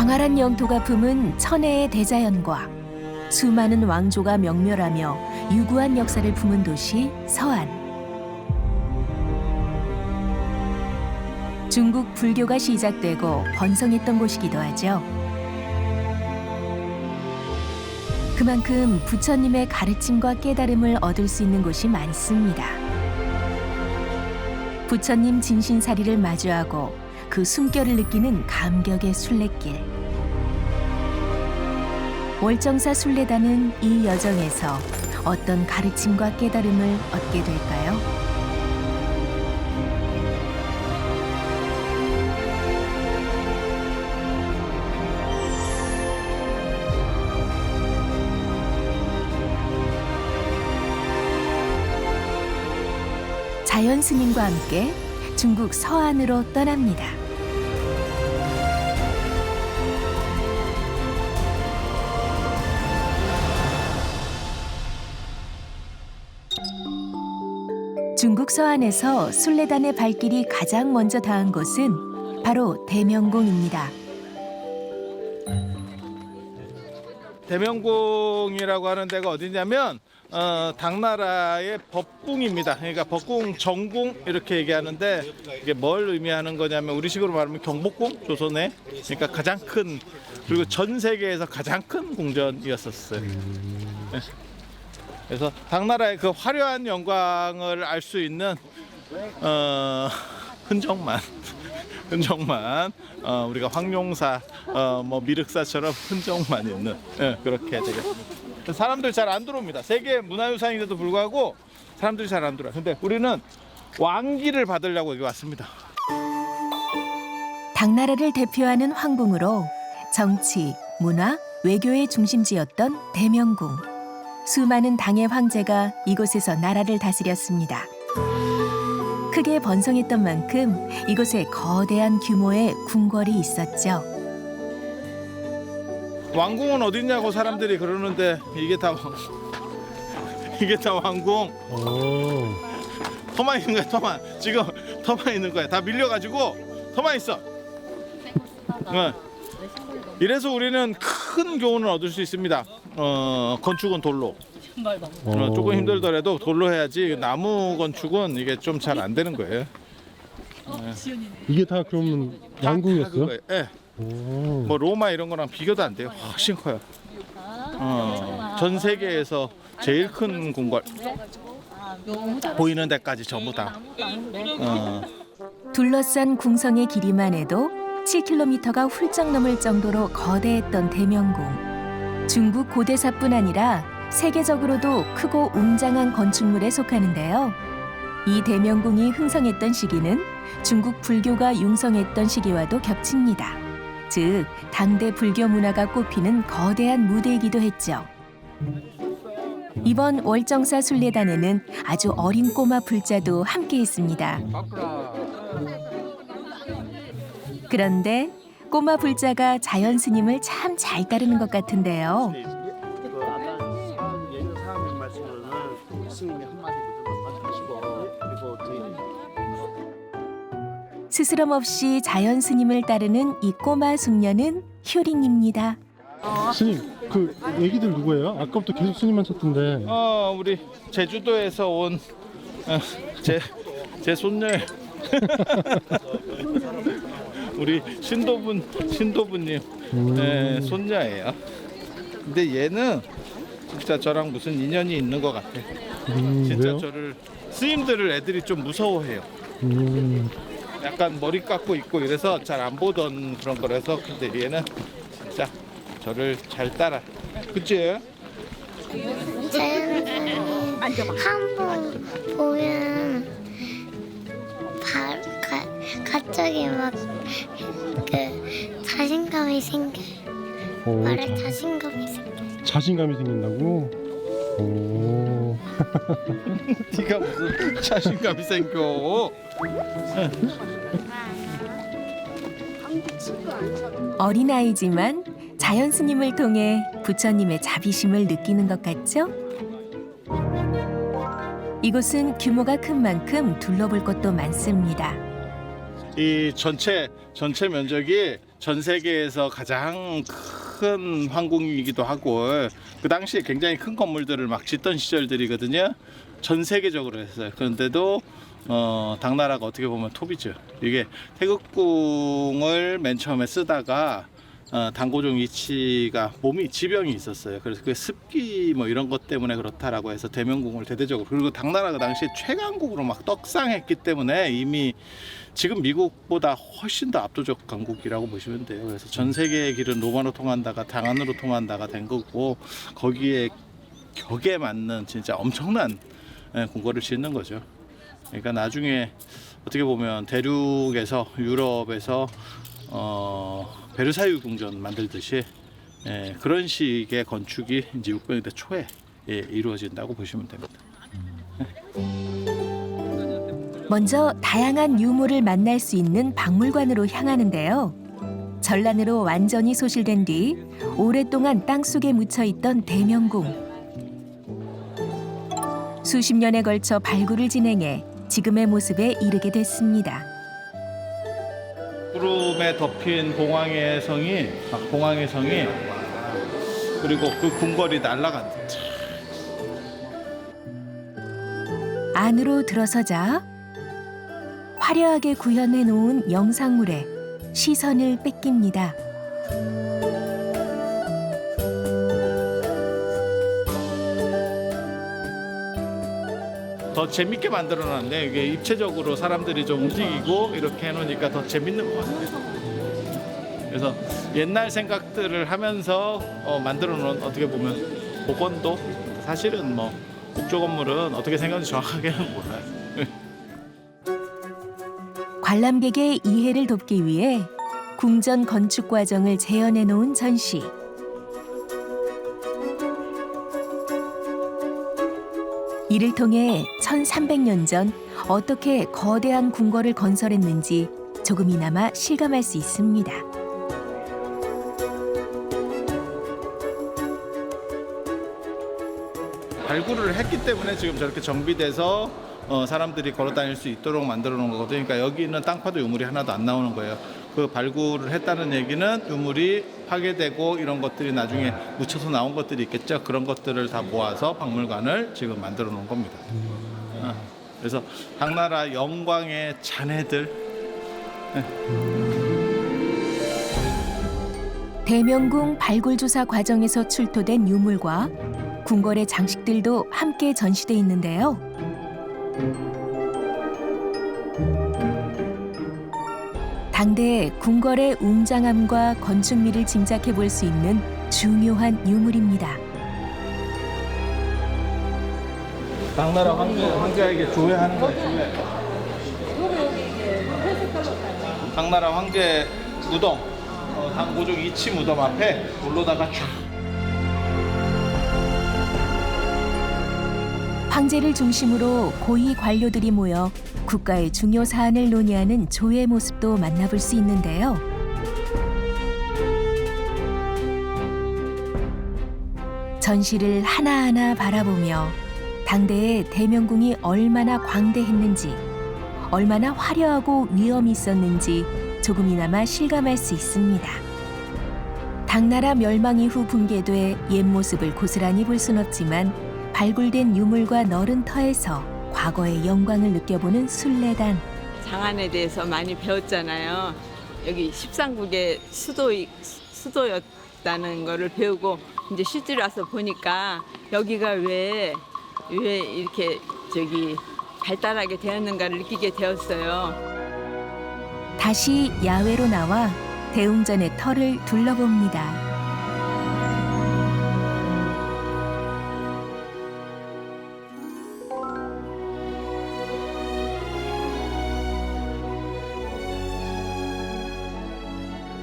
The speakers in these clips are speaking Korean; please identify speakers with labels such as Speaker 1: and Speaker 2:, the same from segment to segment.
Speaker 1: 광활한 영토가 품은 천혜의 대자연과 수많은 왕조가 명멸하며 유구한 역사를 품은 도시 서안. 중국 불교가 시작되고 번성했던 곳이기도 하죠. 그만큼 부처님의 가르침과 깨달음을 얻을 수 있는 곳이 많습니다. 부처님 진신사리를 마주하고 그 숨결을 느끼는 감격의 순례길. 월정사 순례단은 이 여정에서 어떤 가르침과 깨달음을 얻게 될까요? 자연 스님과 함께 중국 서안으로 떠납니다. 중국 서안에서 순례단의 발길이 가장 먼저 닿은 곳은 바로 대명공입니다.
Speaker 2: 대명공이라고 하는 데가 어디냐면 당나라의 법궁입니다. 그러니까 법궁, 정궁 이렇게 얘기하는데 이게 뭘 의미하는 거냐면 우리식으로 말하면 경복궁, 조선의 그러니까 가장 큰, 그리고 전 세계에서 가장 큰 궁전이었었어요. 네. 그래서 당나라의 그 화려한 영광을 알 수 있는 흔적만 우리가 황룡사, 뭐 미륵사처럼 흔적만 있는, 그렇게 되겠습니다. 사람들 잘 안 들어옵니다. 세계 문화유산인데도 불구하고 사람들이 잘 안 들어와요. 근데 우리는 왕기를 받으려고 여기 왔습니다.
Speaker 1: 당나라를 대표하는 황궁으로 정치, 문화, 외교의 중심지였던 대명궁. 수많은 당의 황제가 이곳에서 나라를 다스렸습니다. 크게 번성했던 만큼 이곳에 거대한 규모의 궁궐이 있었죠.
Speaker 2: 왕궁은 어딨냐고 사람들이 그러는데 이게 다 왕궁. 터만 있는 거야, 터만. 지금 터만 있는 거야. 다 밀려가지고 터만 있어. 네. 이래서 우리는 큰 교훈을 얻을 수 있습니다. 건축은 돌로. 조금 힘들더라도 돌로 해야지. 나무 건축은 이게 좀 잘 안 되는 거예요.
Speaker 3: 이게 다 그러면 왕궁이었어요?
Speaker 2: 네. 뭐 로마 이런 거랑 비교도 안 돼요. 훨씬 커요. 전 세계에서 제일 큰 궁궐. 보이는 데까지 전부 다.
Speaker 1: 둘러싼 궁성의 길이만 해도 7km가 훌쩍 넘을 정도로 거대했던 대명궁. 중국 고대사뿐 아니라 세계적으로도 크고 웅장한 건축물에 속하는데요. 이 대명궁이 흥성했던 시기는 중국 불교가 융성했던 시기와도 겹칩니다. 즉, 당대 불교 문화가 꽃피는 거대한 무대이기도 했죠. 이번 월정사 순례단에는 아주 어린 꼬마 불자도 함께 있습니다. 그런데 꼬마 불자가 자연 스님을 참 잘 따르는 것 같은데요. 스스럼 없이 자연 스님을 따르는 이 꼬마 숙녀는 효린입니다.
Speaker 3: 스님, 그 애기들 누구예요? 아까부터 계속 스님만 찾던데.
Speaker 2: 우리 제주도에서 온 제 손녀예요. 우리 신도부님 손녀예요. 근데 얘는 진짜 저랑 무슨 인연이 있는 것 같아. 진짜
Speaker 3: 왜요?
Speaker 2: 저를 스님들을 애들이 좀 무서워해요. 약간 머리 깎고 있고 이래서 잘 안 보던 그런 거라서. 근데 얘는 진짜 저를 잘 따라. 그치?
Speaker 4: 한번 보면 바로 갑자기 막 그 자신감이 생겨. 말에 자신감이 생겨.
Speaker 3: 자신감이 생긴다고?
Speaker 2: 네가 무슨 자신감이 생겨?
Speaker 1: 어린아이지만 자연 스님을 통해 부처님의 자비심을 느끼는 것 같죠? 이곳은 규모가 큰 만큼 둘러볼 것도 많습니다.
Speaker 2: 이 전체 면적이 전 세계에서 가장 큰 황궁이기도 하고 그 당시에 굉장히 큰 건물들을 막 짓던 시절들이거든요. 전 세계적으로 했어요. 그런데도 당나라가 어떻게 보면 톱이죠. 이게 태극궁을 맨 처음에 쓰다가 당고종 이치가 몸이 지병이 있었어요. 그래서 그 습기 뭐 이런 것 때문에 그렇다라고 해서 대명궁을 대대적으로, 그리고 당나라가 당시에 최강국으로 막 떡상했기 때문에 이미 지금 미국보다 훨씬 더 압도적 강국이라고 보시면 돼요. 그래서 전 세계의 길은 로마로 통한다가 당안으로 통한다가 된 거고, 거기에 격에 맞는 진짜 엄청난 궁궐을 짓는 거죠. 그러니까 나중에 어떻게 보면 대륙에서 유럽에서 베르사유 궁전 만들듯이 그런 식의 건축이 이제 600년대 초에 이루어진다고 보시면 됩니다.
Speaker 1: 먼저 다양한 유물을 만날 수 있는 박물관으로 향하는데요. 전란으로 완전히 소실된 뒤 오랫동안 땅속에 묻혀있던 대명궁. 수십 년에 걸쳐 발굴을 진행해 지금의 모습에 이르게 됐습니다.
Speaker 2: 구름에 덮인 봉황의 성이, 그리고 그 궁궐이 날아간다.
Speaker 1: 안으로 들어서자 화려하게 구현해 놓은 영상물에 시선을 뺏깁니다.
Speaker 2: 더 재밌게 만들어놨네. 이게 입체적으로 사람들이 좀 움직이고 이렇게 해놓으니까 더 재밌는 것 같아요. 그래서 옛날 생각들을 하면서 만들어놓은, 어떻게 보면 복원도, 사실은 뭐 국조 건물은 어떻게 생겼는지 정확하게는 몰라요.
Speaker 1: 관람객의 이해를 돕기 위해 궁전 건축 과정을 재현해 놓은 전시. 이를 통해 1300년 전 어떻게 거대한 궁궐을 건설했는지 조금이나마 실감할 수 있습니다.
Speaker 2: 발굴을 했기 때문에 지금 저렇게 정비돼서 사람들이 걸어 다닐 수 있도록 만들어 놓은 거거든요. 그러니까 여기 있는 땅파도 유물이 하나도 안 나오는 거예요. 그 발굴을 했다는 얘기는 유물이 파괴되고 이런 것들이 나중에 묻혀서 나온 것들이 있겠죠. 그런 것들을 다 모아서 박물관을 지금 만들어 놓은 겁니다. 그래서 당나라 영광의 자네들.
Speaker 1: 대명궁 발굴 조사 과정에서 출토된 유물과 궁궐의 장식들도 함께 전시돼 있는데요. 당대 궁궐의 웅장함과 건축미를 짐작해 볼 수 있는 중요한 유물입니다.
Speaker 2: 당나라 황제에게 조회하는 거예요. 조회. 당나라 황제 무덤, 당고종 이치 무덤 앞에 올로다가 쫙.
Speaker 1: 황제를 중심으로 고위 관료들이 모여 국가의 중요 사안을 논의하는 조회 모습도 만나볼 수 있는데요. 전시를 하나하나 바라보며 당대의 대명궁이 얼마나 광대했는지, 얼마나 화려하고 위엄이 있었는지 조금이나마 실감할 수 있습니다. 당나라 멸망 이후 붕괴돼 옛 모습을 고스란히 볼 순 없지만 발굴된 유물과 너른 터에서 과거의 영광을 느껴보는 순례단.
Speaker 5: 장안에 대해서 많이 배웠잖아요. 여기 십상국의 수도였다는 거를 배우고 이제 실제로 와서 보니까 여기가 왜 이렇게 발달하게 되었는가를 느끼게 되었어요.
Speaker 1: 다시 야외로 나와 대웅전의 터를 둘러봅니다.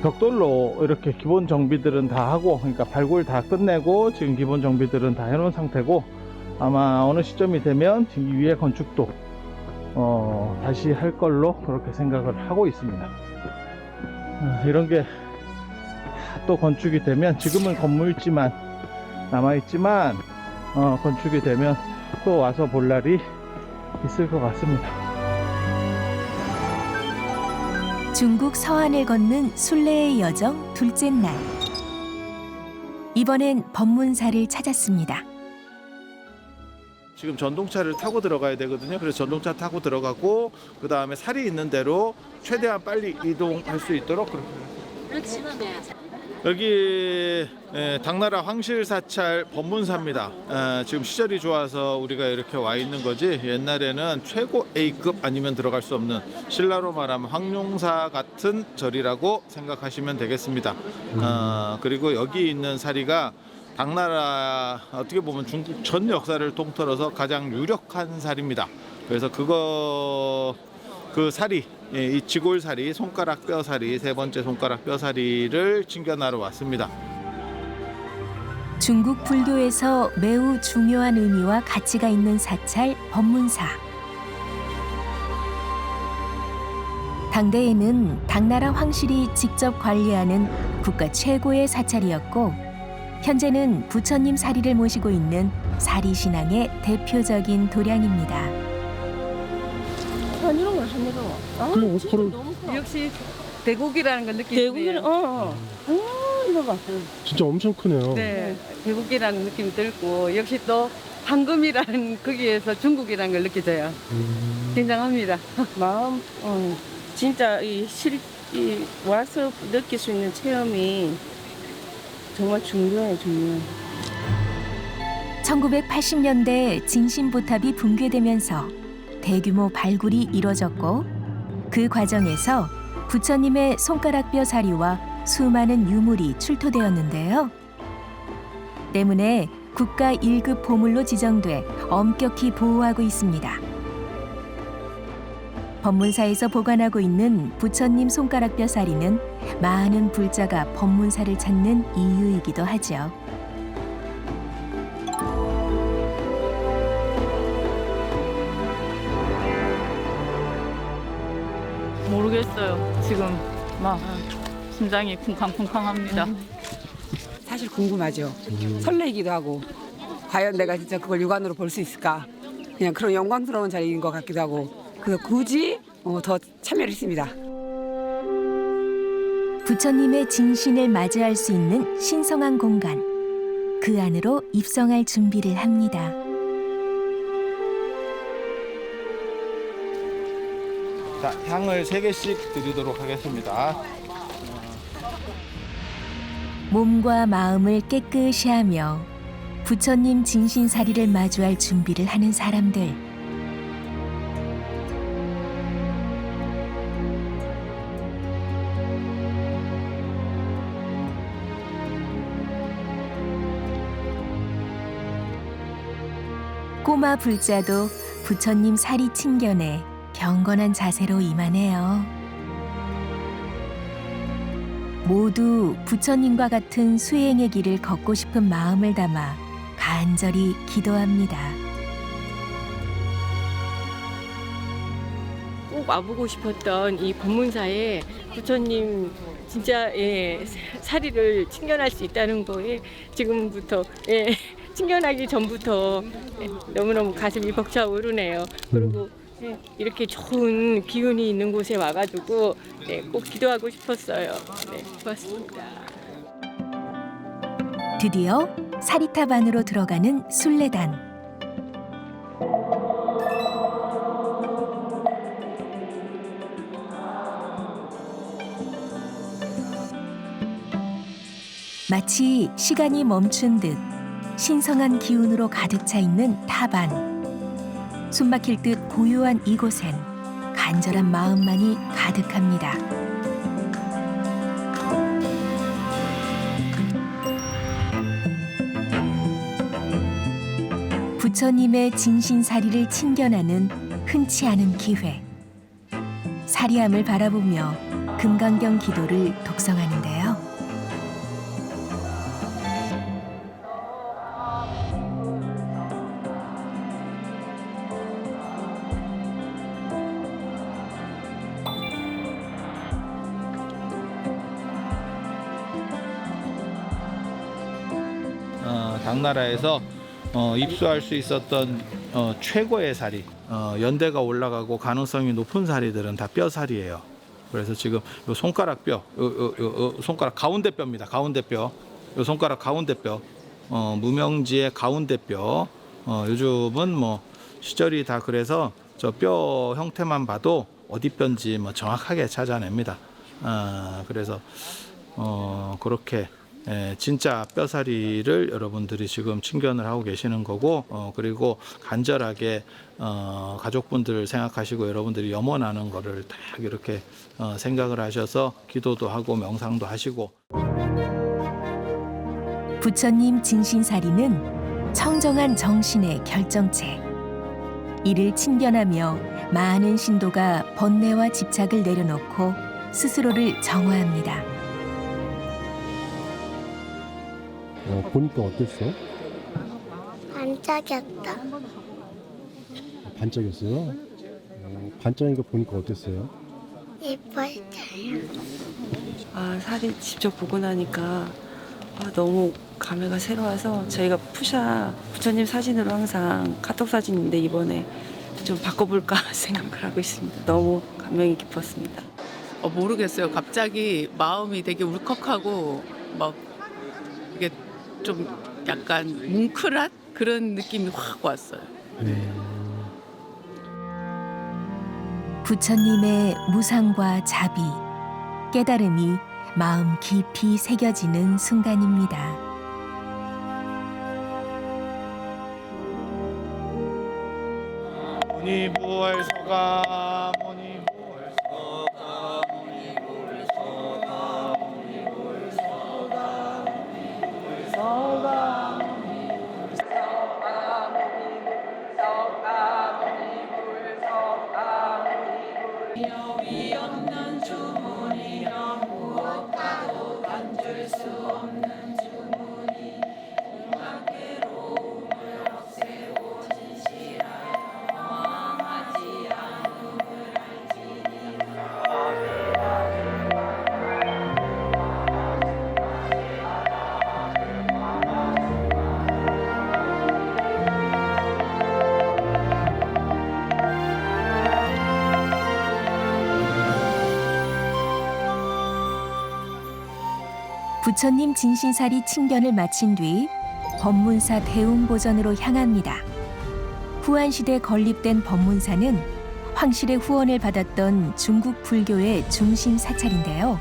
Speaker 2: 벽돌로 이렇게 기본 정비들은 다 하고, 그러니까 발굴 다 끝내고 지금 기본 정비들은 다 해놓은 상태고, 아마 어느 시점이 되면 이 위에 건축도 다시 할 걸로 그렇게 생각을 하고 있습니다. 이런 게 또 건축이 되면, 지금은 건물지만 남아있지만 건축이 되면 또 와서 볼 날이 있을 것 같습니다.
Speaker 1: 중국 서안을 걷는 순례의 여정 둘째 날. 이번엔 법문사를 찾았습니다.
Speaker 2: 지금 전동차를 타고 들어가야 되거든요. 그래서 전동차 타고 들어가고 그 다음에 살이 있는 대로 최대한 빨리 이동할 수 있도록 그렇게. 여기 당나라 황실사찰 법문사입니다. 지금 시절이 좋아서 우리가 이렇게 와 있는 거지 옛날에는 최고 A급 아니면 들어갈 수 없는 신라로 말하면 황룡사 같은 절이라고 생각하시면 되겠습니다. 그리고 여기 있는 사리가 당나라 어떻게 보면 중국 전 역사를 통틀어서 가장 유력한 사리입니다. 그래서 그 사리, 이 지골사리, 손가락 뼈사리, 세 번째 손가락 뼈사리를 챙겨나러 왔습니다.
Speaker 1: 중국 불교에서 매우 중요한 의미와 가치가 있는 사찰 법문사. 당대에는 당나라 황실이 직접 관리하는 국가 최고의 사찰이었고 현재는 부처님 사리를 모시고 있는 사리신앙의 대표적인 도량입니다.
Speaker 6: 이런 걸 하네요.
Speaker 3: 그럼 바로
Speaker 5: 역시 대국이라는 걸 느끼시네요.
Speaker 6: 대국이는 이거 봐.
Speaker 3: 진짜 엄청 크네요.
Speaker 5: 네, 대국이라는 느낌이 들고 역시 또 황금이라는 거기에서 중국이라는 걸 느껴져요. 굉장합니다.
Speaker 6: 마음, 진짜 이 와서 느낄 수 있는 체험이 정말 중요해요, 중요해.
Speaker 1: 1980년대 진신보탑이 붕괴되면서 대규모 발굴이 이뤄졌고 그 과정에서 부처님의 손가락뼈 사리와 수많은 유물이 출토되었는데요. 때문에 국가 1급 보물로 지정돼 엄격히 보호하고 있습니다. 법문사에서 보관하고 있는 부처님 손가락뼈 사리는 많은 불자가 법문사를 찾는 이유이기도 하죠.
Speaker 7: 모르겠어요. 지금 막 심장이 쿵쾅쿵쾅합니다.
Speaker 8: 사실 궁금하죠. 설레기도 하고 과연 내가 진짜 그걸 육안으로 볼 수 있을까. 그냥 그런 영광스러운 자리인 것 같기도 하고 그래서 굳이 더 참여를 했습니다.
Speaker 1: 부처님의 진신을 맞이할 수 있는 신성한 공간. 그 안으로 입성할 준비를 합니다.
Speaker 2: 자, 향을 3개씩 드리도록 하겠습니다.
Speaker 1: 몸과 마음을 깨끗이 하며 부처님 진신사리를 마주할 준비를 하는 사람들. 꼬마 불자도 부처님 사리 친견에 경건한 자세로 임하네요. 모두 부처님과 같은 수행의 길을 걷고 싶은 마음을 담아 간절히 기도합니다.
Speaker 9: 꼭 와보고 싶었던 이 법문사에 부처님 진짜 사리를 친견할 수 있다는 거에 지금부터 친견하기 전부터 너무너무 가슴이 벅차오르네요. 그리고 이렇게 좋은 기운이 있는 곳에 와가지고 꼭 기도하고 싶었어요. 고맙습니다.
Speaker 1: 드디어 사리탑 안으로 들어가는 순례단. 마치 시간이 멈춘 듯 신성한 기운으로 가득 차 있는 탑 안. 숨막힐 듯 고요한 이곳엔 간절한 마음만이 가득합니다. 부처님의 진신사리를 친견하는 흔치 않은 기회. 사리함을 바라보며 금강경 기도를 독성하는데요.
Speaker 2: 당나라에서 입수할 수 있었던 최고의 사리, 연대가 올라가고 가능성이 높은 사리들은 다 뼈사리예요. 그래서 지금 요 손가락 뼈, 요 손가락 가운데 뼈입니다. 가운데 뼈, 요 손가락 가운데 뼈, 무명지의 가운데 뼈. 요즘은 뭐 시절이 다 그래서 저 뼈 형태만 봐도 어디 뼈인지 뭐 정확하게 찾아냅니다. 그래서 그렇게 진짜 뼈사리를 여러분들이 지금 친견을 하고 계시는 거고, 그리고 간절하게 가족분들 생각하시고 여러분들이 염원하는 거를 딱 이렇게 생각을 하셔서 기도도 하고 명상도 하시고.
Speaker 1: 부처님 진신사리는 청정한 정신의 결정체. 이를 친견하며 많은 신도가 번뇌와 집착을 내려놓고 스스로를 정화합니다.
Speaker 3: 보니까 어땠어?
Speaker 4: 반짝였다.
Speaker 3: 반짝였어요? 반짝인 거 보니까 어땠어요?
Speaker 4: 예뻤어요.
Speaker 6: 사진 직접 보고 나니까 너무 감회가 새로워서 저희가 부처님 사진으로 항상 카톡 사진인데 이번에 좀 바꿔볼까 생각을 하고 있습니다. 너무 감명이 깊었습니다.
Speaker 10: 모르겠어요. 갑자기 마음이 되게 울컥하고 막 이게 좀 약간 뭉클한 그런 느낌이 확 왔어요.
Speaker 1: 부처님의 무상과 자비, 깨달음이 마음 깊이 새겨지는 순간입니다.
Speaker 2: 무니부활서가
Speaker 1: 부처님 진신사리 친견을 마친 뒤 법문사 대웅보전으로 향합니다. 후한시대 건립된 법문사는 황실의 후원을 받았던 중국 불교의 중심 사찰인데요.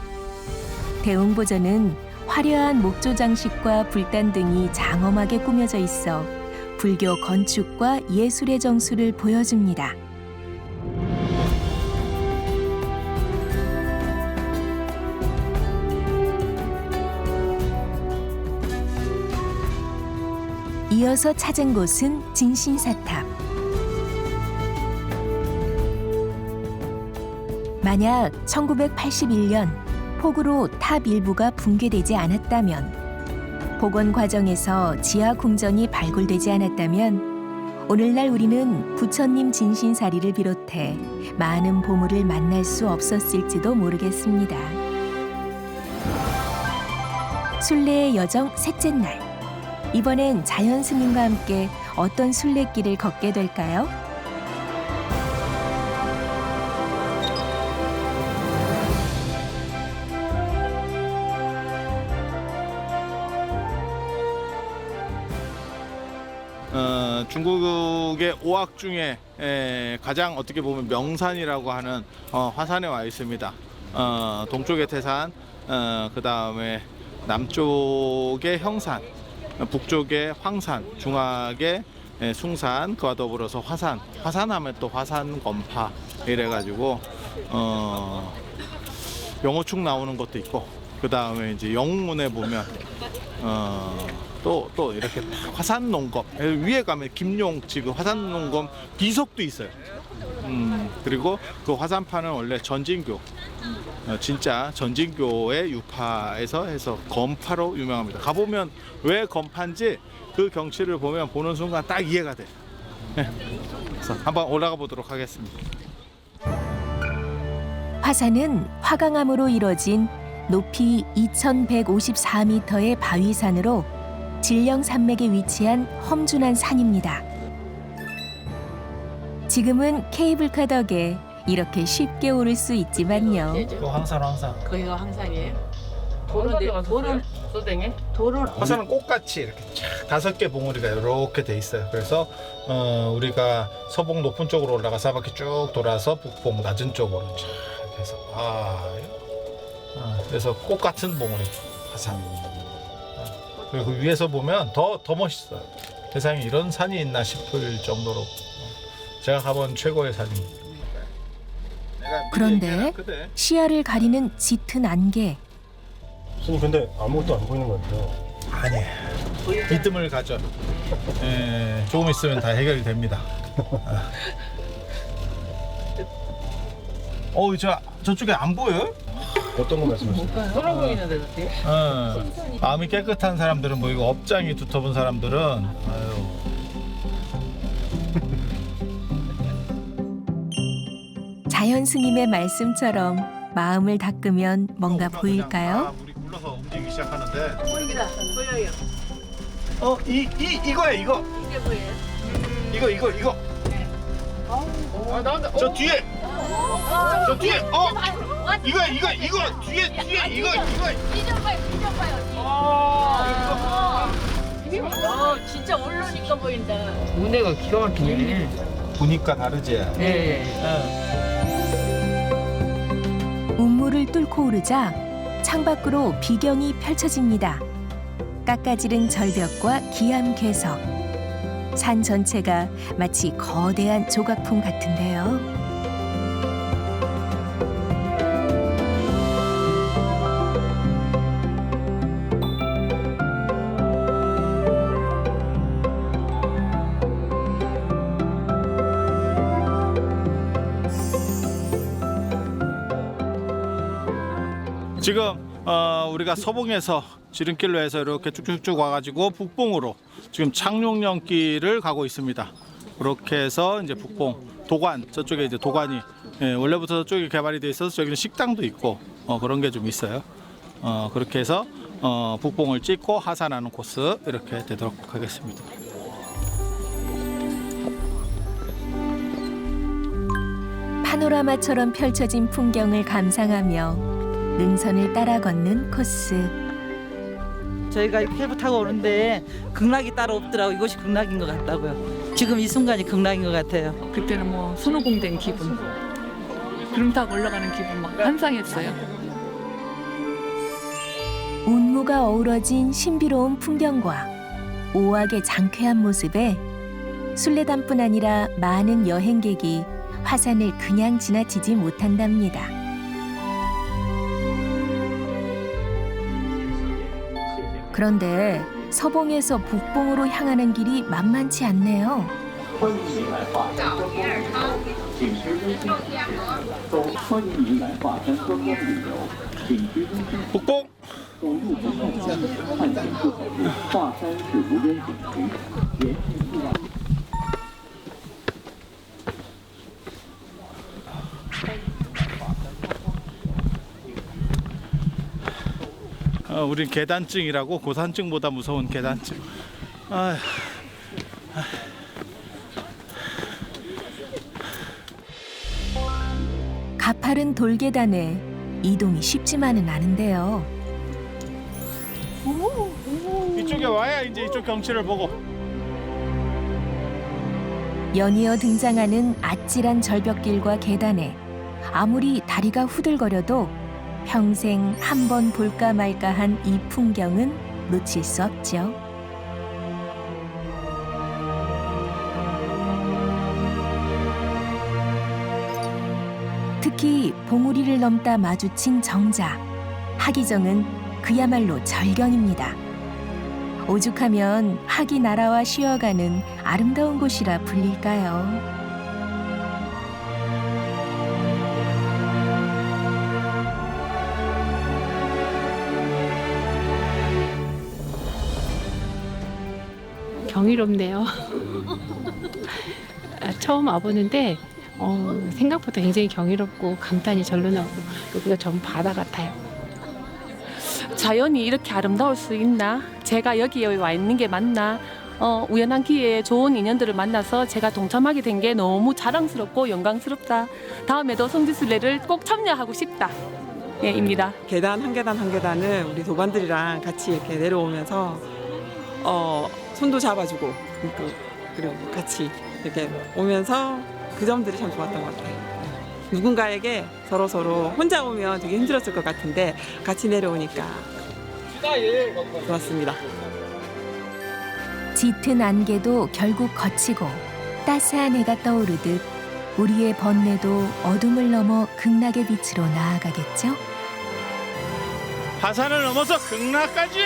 Speaker 1: 대웅보전은 화려한 목조 장식과 불단 등이 장엄하게 꾸며져 있어 불교 건축과 예술의 정수를 보여줍니다. 이어서 찾은 곳은 진신사탑. 만약 1981년 폭우로 탑 일부가 붕괴되지 않았다면, 복원 과정에서 지하 궁전이 발굴되지 않았다면 오늘날 우리는 부처님 진신사리를 비롯해 많은 보물을 만날 수 없었을지도 모르겠습니다. 순례의 여정 셋째 날. 이번엔 자연 스님과 함께 어떤 순례길을 걷게 될까요?
Speaker 2: 중국의 오악 중에 가장 어떻게 보면 명산이라고 하는 화산에 와 있습니다. 동쪽의 태산, 그 다음에 남쪽의 형산, 북쪽의 황산, 중앙의 숭산, 그와 더불어서 화산. 화산하면 또 화산검파 이래가지고 영호축 나오는 것도 있고, 그 다음에 이제 영웅문에 보면 또 이렇게 화산농검 위에 가면 김용 지금 화산농검 비석도 있어요. 그리고 그 화산파는 원래 전진교, 진짜 전진교의 유파에서 해서 검파로 유명합니다. 가보면 왜 검파인지 그 경치를 보는 순간 딱 이해가 돼요. 그래서 한번 올라가 보도록 하겠습니다.
Speaker 1: 화산은 화강암으로 이뤄진 높이 2154m의 바위산으로 질령 산맥에 위치한 험준한 산입니다. 지금은 케이블카 덕에 이렇게 쉽게 오를 수 있지만요.
Speaker 2: 항상.
Speaker 10: 거기가 항상이에요. 돌은 소댕에? 돌은
Speaker 2: 화산은 꽃같이 이렇게 쫙 5개 봉우리가 이렇게 돼 있어요. 그래서 우리가 서봉 높은 쪽으로 올라가서 한 바퀴 쭉 돌아서 북봉 낮은 쪽으로 쫙 해서 그래서 꽃 같은 봉우리 화산. 그리고 위에서 보면 더 멋있어요. 세상에 이런 산이 있나 싶을 정도로 제가 가본 최고의 산입니다.
Speaker 1: 그런데 시야를 가리는 짙은 안개.
Speaker 3: 스님 근데 아무것도 안 보이는 것 같아요.
Speaker 2: 아니에요. 믿음을 가져. 조금 있으면 다 해결이 됩니다. 저쪽에 안 보여요?
Speaker 3: 어떤 거 말씀하시나요?
Speaker 10: 돌아 보이는데 어때?
Speaker 2: 마음이 깨끗한 사람들은 보이고 업장이 두터운 사람들은
Speaker 1: 자연 스님의 말씀처럼 마음을 닦으면 뭔가 보일까요?
Speaker 2: 물이 굴러서 움직이기 시작하는데.
Speaker 5: 보입니다. 보여요.
Speaker 2: 이거예요, 이거.
Speaker 5: 이게 뭐예요?
Speaker 2: 이거.
Speaker 10: 나온다.
Speaker 2: 저 뒤에. 저 뒤에. 이거 뒤에 이거.
Speaker 5: 진짜 올라오니까 보인다.
Speaker 10: 운해가 기가 막히네.
Speaker 2: 보니까 다르지.
Speaker 10: 네.
Speaker 1: 운물을 뚫고 오르자 창밖으로 비경이 펼쳐집니다. 깎아지른 절벽과 기암 괴석. 산 전체가 마치 거대한 조각품 같은데요.
Speaker 2: 지금 우리가 서봉에서 지름길로 해서 이렇게 쭉쭉쭉 와가지고 북봉으로 지금 창룡령길을 가고 있습니다. 그렇게 해서 이제 북봉 도관 저쪽에 이제 도관이 원래부터 저쪽에 개발이 돼 있어서 저기는 식당도 있고 그런 게 좀 있어요. 그렇게 해서 북봉을 찍고 하산하는 코스 이렇게 되도록 하겠습니다.
Speaker 1: 파노라마처럼 펼쳐진 풍경을 감상하며 능선을 따라 걷는 코스.
Speaker 11: 저희가 이렇게 헬브 타고 오는데 극락이 따로 없더라고. 이것이 극락인 것 같다고요. 지금 이 순간이 극락인 것 같아요.
Speaker 7: 그때는 뭐 손오공된 기분, 구름 타고 올라가는 기분 막 환상했어요.
Speaker 1: 운무가 어우러진 신비로운 풍경과 오악의 장쾌한 모습에 순례단뿐 아니라 많은 여행객이 화산을 그냥 지나치지 못한답니다. 그런데 서봉에서 북봉으로 향하는 길이 만만치 않네요.
Speaker 2: 북봉! 우린 계단증이라고 고산증보다 무서운 계단증.
Speaker 1: 가파른 돌계단에 이동이 쉽지만은 않은데요.
Speaker 2: 이쪽에 와야 이제 이쪽 경치를 보고.
Speaker 1: 연이어 등장하는 아찔한 절벽길과 계단에 아무리 다리가 후들거려도 평생 한 번 볼까 말까 한 이 풍경은 놓칠 수 없죠. 특히 봉우리를 넘다 마주친 정자, 하기정은 그야말로 절경입니다. 오죽하면 하기 나라와 쉬어가는 아름다운 곳이라 불릴까요?
Speaker 12: 경이롭네요. 처음 와보는데 생각보다 굉장히 경이롭고 감탄이 절로 나오고 여기가 전 바다 같아요.
Speaker 13: 자연이 이렇게 아름다울 수 있나? 제가 여기에 와 있는 게 맞나? 우연한 기회에 좋은 인연들을 만나서 제가 동참하게 된 게 너무 자랑스럽고 영광스럽다. 다음에도 성지순례를 꼭 참여하고 싶다. 예, 입니다.
Speaker 14: 계단 한 계단 한 계단을 우리 도반들이랑 같이 이렇게 내려오면서 손도 잡아주고 그리고 같이 이렇게 오면서 그 점들이 참 좋았던 것 같아요. 누군가에게 서로 혼자 오면 되게 힘들었을 것 같은데 같이 내려오니까 좋았습니다.
Speaker 1: 짙은 안개도 결국 거치고 따스한 해가 떠오르듯 우리의 번뇌도 어둠을 넘어 극락의 빛으로 나아가겠죠?
Speaker 2: 하산을 넘어서 극락까지!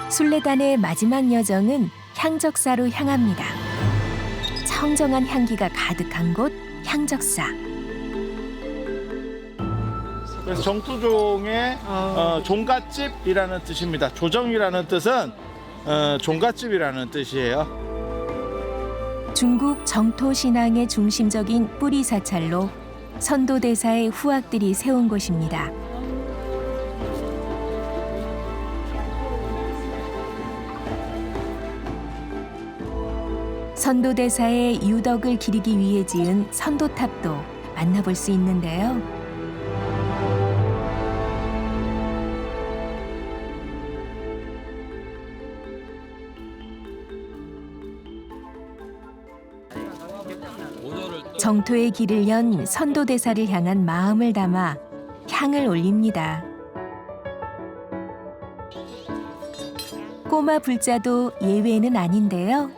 Speaker 1: 순례단의 마지막 여정은 향적사로 향합니다. 청정한 향기가 가득한 곳 향적사.
Speaker 2: 그래서 정투종의 종갓집이라는 뜻입니다. 조정이라는 뜻은 종갓집이라는 뜻이에요.
Speaker 1: 중국 정토 신앙의 중심적인 뿌리 사찰로 선도대사의 후학들이 세운 곳입니다. 선도대사의 유덕을 기리기 위해 지은 선도탑도 만나볼 수 있는데요. 정토의 길을 연 선도대사를 향한 마음을 담아 향을 올립니다. 꼬마 불자도 예외는 아닌데요.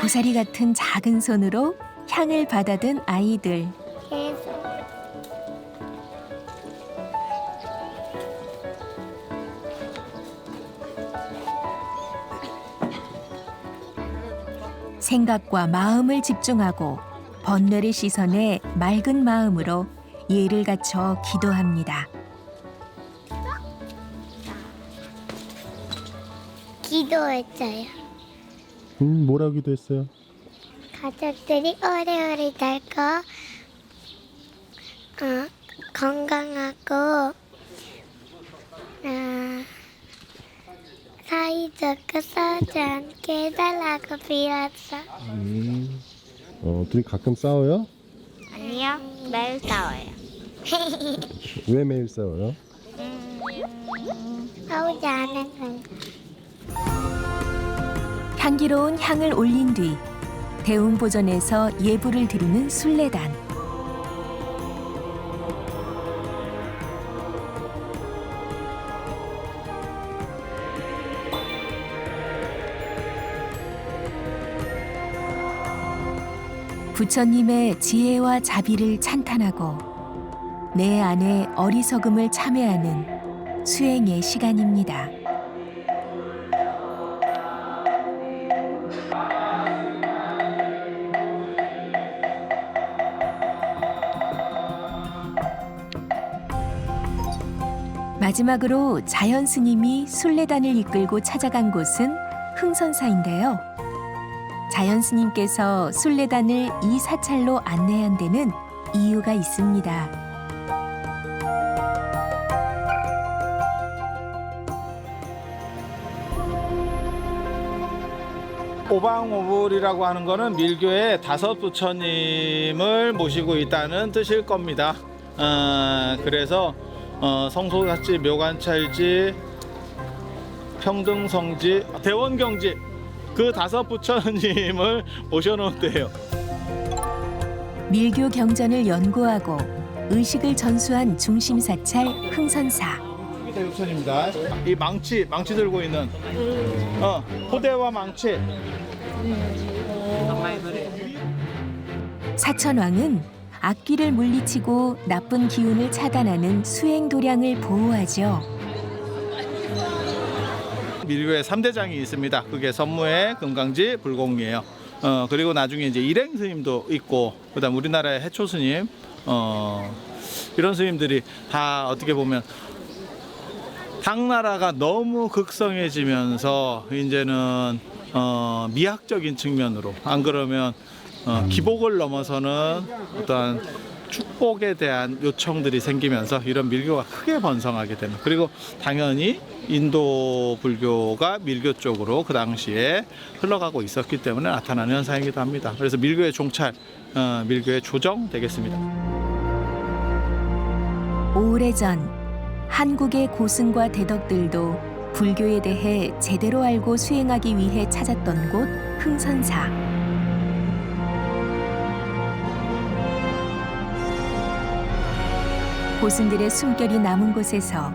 Speaker 1: 고사리 같은 작은 손으로 향을 받아든 아이들. 생각과 마음을 집중하고 번뇌를 씻어내 맑은 마음으로 예를 갖춰 기도합니다.
Speaker 4: 기도했어요.
Speaker 3: 뭐라고 기도했어요?
Speaker 4: 가족들이 오래오래 살고 건강하고 사이좋고 싸우지 않게 해달라고 빌었어.
Speaker 3: 둘이 가끔 싸워요?
Speaker 4: 아니요, 매일 싸워요.
Speaker 3: 왜 매일 싸워요?
Speaker 4: 싸우지 않으면.
Speaker 1: 향기로운 향을 올린 뒤 대웅보전에서 예불을 드리는 순례단. 부처님의 지혜와 자비를 찬탄하고 내 안의 어리석음을 참회하는 수행의 시간입니다. 마지막으로 자연 스님이 순례단을 이끌고 찾아간 곳은 흥선사인데요. 자연 스님께서 순례단을 이 사찰로 안내한 데는 이유가 있습니다.
Speaker 2: 오방오불이라고 하는 거는 밀교의 5 부처님을 모시고 있다는 뜻일 겁니다. 그래서 성소사지, 묘관찰지, 평등성지, 대원경지 그 5 부처님을 모셔놓은데요.
Speaker 1: 밀교 경전을 연구하고 의식을 전수한 중심 사찰 흥선사.
Speaker 2: 대육천입니다. 이 망치 들고 있는 포대와 망치.
Speaker 1: 사천왕은 악귀를 물리치고 나쁜 기운을 차단하는 수행 도량을 보호하죠.
Speaker 2: 밀교에 3대장이 있습니다. 그게 선무회, 금강지, 불공이에요. 그리고 나중에 이제 일행 스님도 있고, 그다음 우리나라의 해초 스님, 이런 스님들이 다 어떻게 보면 당나라가 너무 극성해지면서 이제는 미학적인 측면으로, 안 그러면 기복을 넘어서는 어떠한 축복에 대한 요청들이 생기면서 이런 밀교가 크게 번성하게 되는, 그리고 당연히 인도 불교가 밀교 쪽으로 그 당시에 흘러가고 있었기 때문에 나타나는 현상이기도 합니다. 그래서 밀교의 종찰, 밀교의 조정 되겠습니다.
Speaker 1: 오래전 한국의 고승과 대덕들도 불교에 대해 제대로 알고 수행하기 위해 찾았던 곳 흥선사. 고승들의 숨결이 남은 곳에서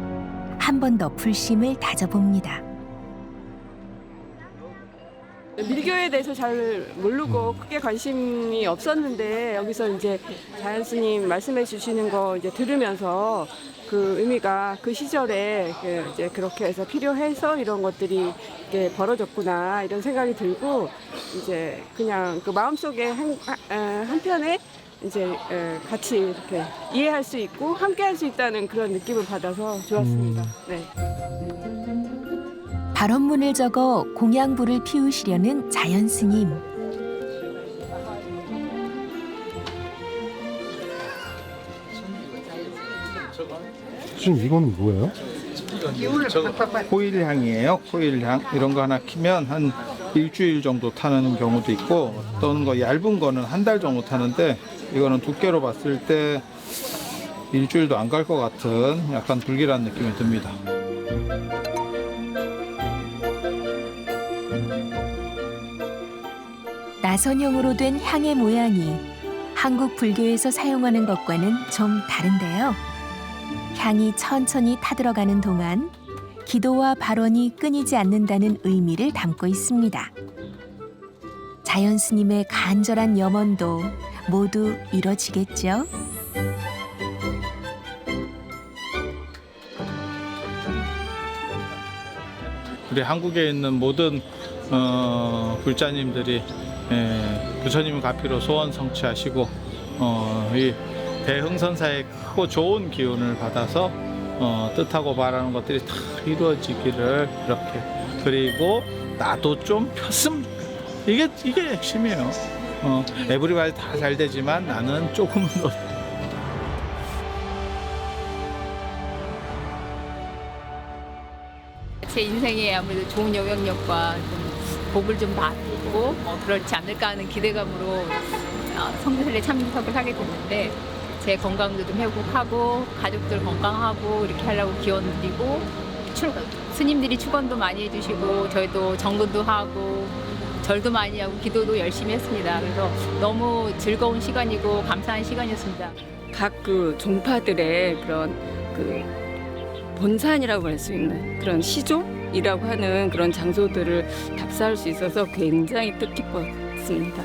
Speaker 1: 한 번 더 불심을 다져봅니다.
Speaker 6: 밀교에 대해서 잘 모르고 크게 관심이 없었는데 여기서 이제 자연 스님 말씀해 주시는 거 이제 들으면서 그 의미가 그 시절에 이제 그렇게 해서 필요해서 이런 것들이 이렇게 벌어졌구나 이런 생각이 들고 이제 그냥 그 마음속에 한편에 이제 같이 이렇게 이해할 수 있고 함께 할 수 있다는 그런 느낌을 받아서 좋았습니다. 네.
Speaker 1: 발언문을 적어 공양불을 피우시려는 자연 스님.
Speaker 3: 지금 이거는 뭐예요?
Speaker 2: 코일향이에요. 코일향 이런 거 하나 키면 한 일주일 정도 타는 경우도 있고, 어떤 거 얇은 거는 한 달 정도 타는데 이거는 두께로 봤을 때 일주일도 안 갈 것 같은 약간 불길한 느낌이 듭니다.
Speaker 1: 나선형으로 된 향의 모양이 한국 불교에서 사용하는 것과는 좀 다른데요. 향이 천천히 타들어가는 동안 기도와 발언이 끊이지 않는다는 의미를 담고 있습니다. 자연 스님의 간절한 염원도 모두 이뤄지겠죠.
Speaker 2: 우리 한국에 있는 모든 불자님들이 부처님 가피로 소원 성취하시고 이 대흥선사의 크고 좋은 기운을 받아서 뜻하고 바라는 것들이 다 이루어지기를 이렇게, 그리고 나도 좀 폈으면 이게 핵심이에요. 에브리바디 다 잘 되지만 나는 조금 더.
Speaker 15: 제 인생에 아무래도 좋은 영향력과 좀 복을 좀 받고 그렇지 않을까 하는 기대감으로 성지순례 참석을 하게 됐는데, 제 건강도 좀 회복하고 가족들 건강하고 이렇게 하려고 기원 드리고, 스님들이 축원도 많이 해주시고 저희도 정근도 하고 절도 많이 하고 기도도 열심히 했습니다. 그래서 너무 즐거운 시간이고 감사한 시간이었습니다.
Speaker 6: 각 그 종파들의 그런 그 본산이라고 할 수 있는 그런 시종이라고 하는 그런 장소들을 답사할 수 있어서 굉장히 뜻깊었습니다.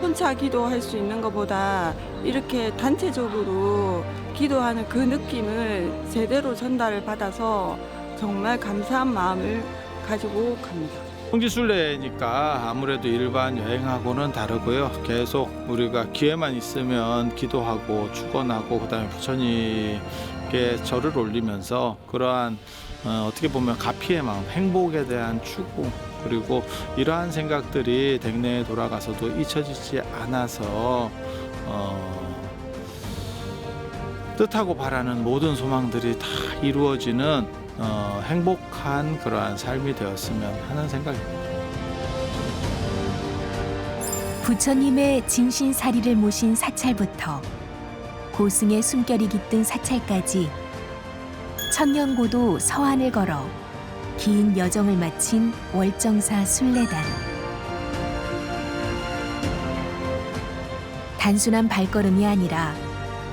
Speaker 14: 혼자 기도할 수 있는 것보다 이렇게 단체적으로 기도하는 그 느낌을 제대로 전달을 받아서 정말 감사한 마음을 가지고 갑니다.
Speaker 2: 성지순례니까 아무래도 일반 여행하고는 다르고요. 계속 우리가 기회만 있으면 기도하고 축원하고 그다음에 부처님께 절을 올리면서 그러한 어떻게 보면 가피의 마음, 행복에 대한 추구, 그리고 이러한 생각들이 댁내에 돌아가서도 잊혀지지 않아서 뜻하고 바라는 모든 소망들이 다 이루어지는 행복한 그러한 삶이 되었으면 하는 생각입니다.
Speaker 1: 부처님의 진신사리를 모신 사찰부터 고승의 숨결이 깃든 사찰까지 천년고도 서안을 걸어 긴 여정을 마친 월정사 순례단. 단순한 발걸음이 아니라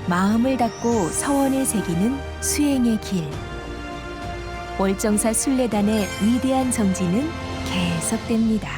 Speaker 1: 마음을 닫고 서원을 새기는 수행의 길. 월정사 순례단의 위대한 정진은 계속됩니다.